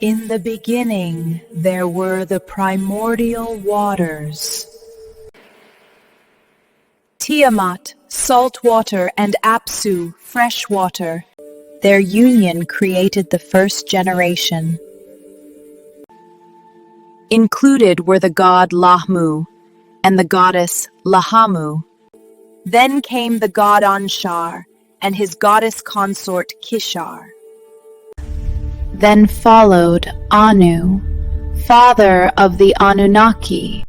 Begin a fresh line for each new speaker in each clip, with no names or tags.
In the beginning, there were the primordial waters. Tiamat, salt water, and Apsu, fresh water. Their union created the first generation. Included were the god Lahmu and the goddess Lahamu. Then came the god Anshar and his goddess consort Kishar. Then followed Anu, father of the Anunnaki.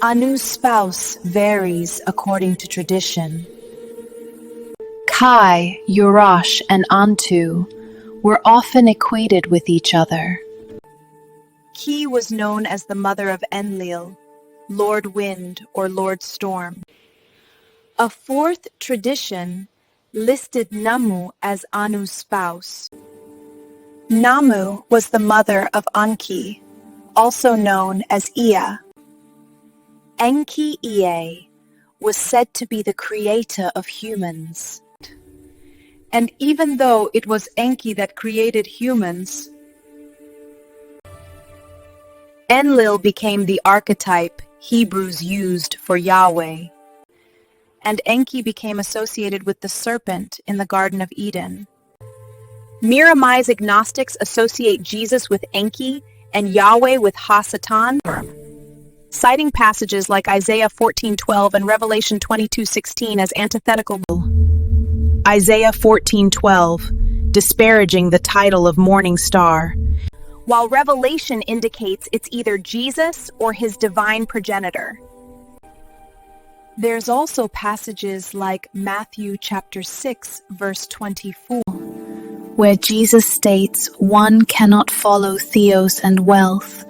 Anu's spouse varies according to tradition. Kai, Urash, and Antu were often equated with each other. Ki was known as the mother of Enlil, Lord Wind or Lord Storm. A fourth tradition listed Namu as Anu's spouse. Namu was the mother of Anki, also known as Ea. Enki Ea was said to be the creator of humans. And even though it was Enki that created humans, Enlil became the archetype Hebrews used for Yahweh, and Enki became associated with the serpent in the Garden of Eden. Miramese Gnostics associate Jesus with Enki and Yahweh with Ha-Satan, citing passages like Isaiah 14:12 and Revelation 22:16 as antithetical. Isaiah 14:12, disparaging the title of morning star, while Revelation indicates it's either Jesus or his divine progenitor. There's also passages like Matthew chapter 6, verse 24, where Jesus states one cannot follow theos and wealth,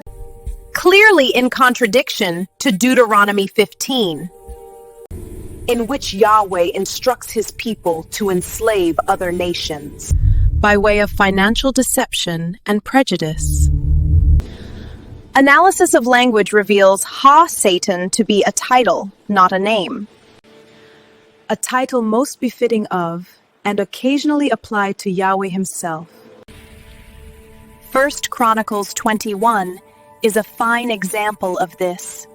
clearly in contradiction to Deuteronomy 15, in which Yahweh instructs his people to enslave other nations by way of financial deception and prejudice. Analysis of language reveals Ha-Satan to be a title, not a name. A title most befitting of and occasionally applied to Yahweh himself. 1 Chronicles 21 is a fine example of this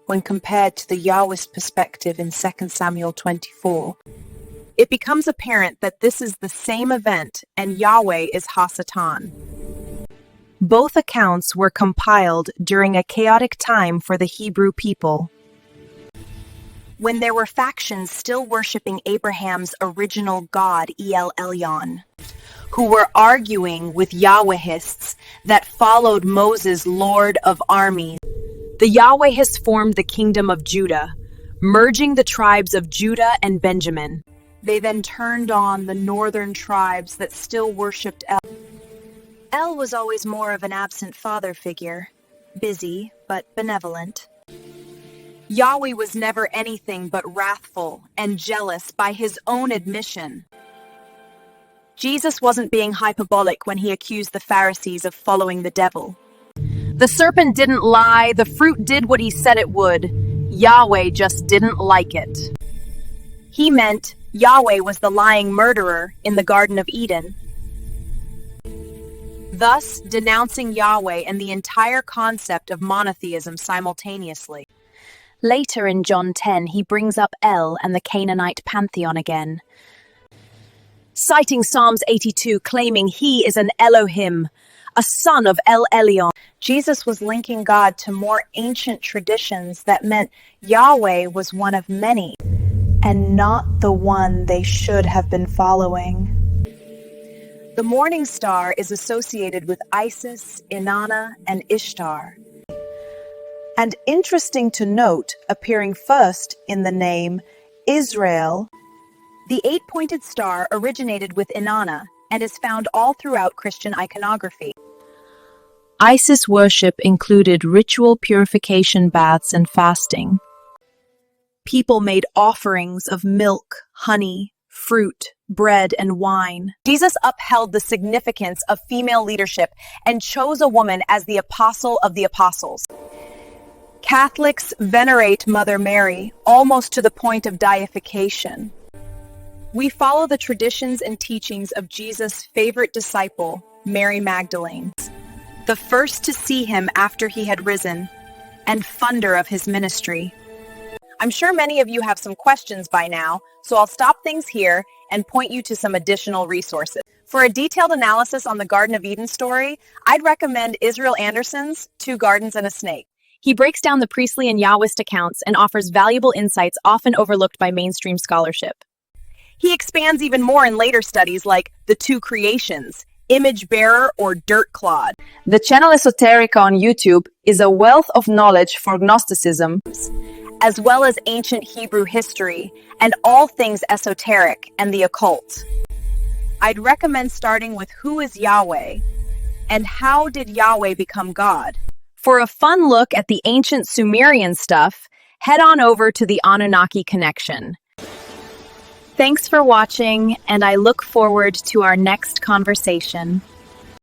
when compared to the Yahwist perspective in 2 Samuel 24. It becomes apparent that this is the same event and Yahweh is Ha-Satan. Both accounts were compiled during a chaotic time for the Hebrew people, when there were factions still worshipping Abraham's original god El Elyon, who were arguing with Yahwehists that followed Moses, Lord of armies. The Yahwehists formed the kingdom of Judah, merging the tribes of Judah and Benjamin. They then turned on the northern tribes that still worshipped El. El was always more of an absent father figure, busy but benevolent. Yahweh was never anything but wrathful and jealous by his own admission. Jesus wasn't being hyperbolic when he accused the Pharisees of following the devil. The serpent didn't lie, the fruit did what he said it would. Yahweh just didn't like it. He meant Yahweh was the lying murderer in the Garden of Eden, thus denouncing Yahweh and the entire concept of monotheism simultaneously. Later in John 10, he brings up El and the Canaanite pantheon again, citing Psalms 82, claiming he is an Elohim, a son of El Elyon. Jesus was linking God to more ancient traditions that meant Yahweh was one of many, and not the one they should have been following. The morning star is associated with Isis, Inanna, and Ishtar. And interesting to note, appearing first in the name Israel, the eight-pointed star originated with Inanna and is found all throughout Christian iconography. Isis worship included ritual purification baths and fasting. People made offerings of milk, honey, fruit, bread, and wine. Jesus upheld the significance of female leadership and chose a woman as the apostle of the apostles. Catholics venerate Mother Mary almost to the point of deification. We follow the traditions and teachings of Jesus' favorite disciple, Mary Magdalene, the first to see him after he had risen, and funder of his ministry. I'm sure many of you have some questions by now, so I'll stop things here and point you to some additional resources. For a detailed analysis on the Garden of Eden story, I'd recommend Israel Anderson's Two Gardens and a Snake. He breaks down the priestly and Yahwist accounts and offers valuable insights often overlooked by mainstream scholarship. He expands even more in later studies like The Two Creations, Image Bearer, or Dirt Clod.
The channel Esoterica on YouTube is a wealth of knowledge for Gnosticism,
as well as ancient Hebrew history and all things esoteric and the occult. I'd recommend starting with Who is Yahweh and How did Yahweh become God?
For a fun look at the ancient Sumerian stuff, head on over to the Anunnaki Connection. Thanks for watching, and I look forward to our next conversation.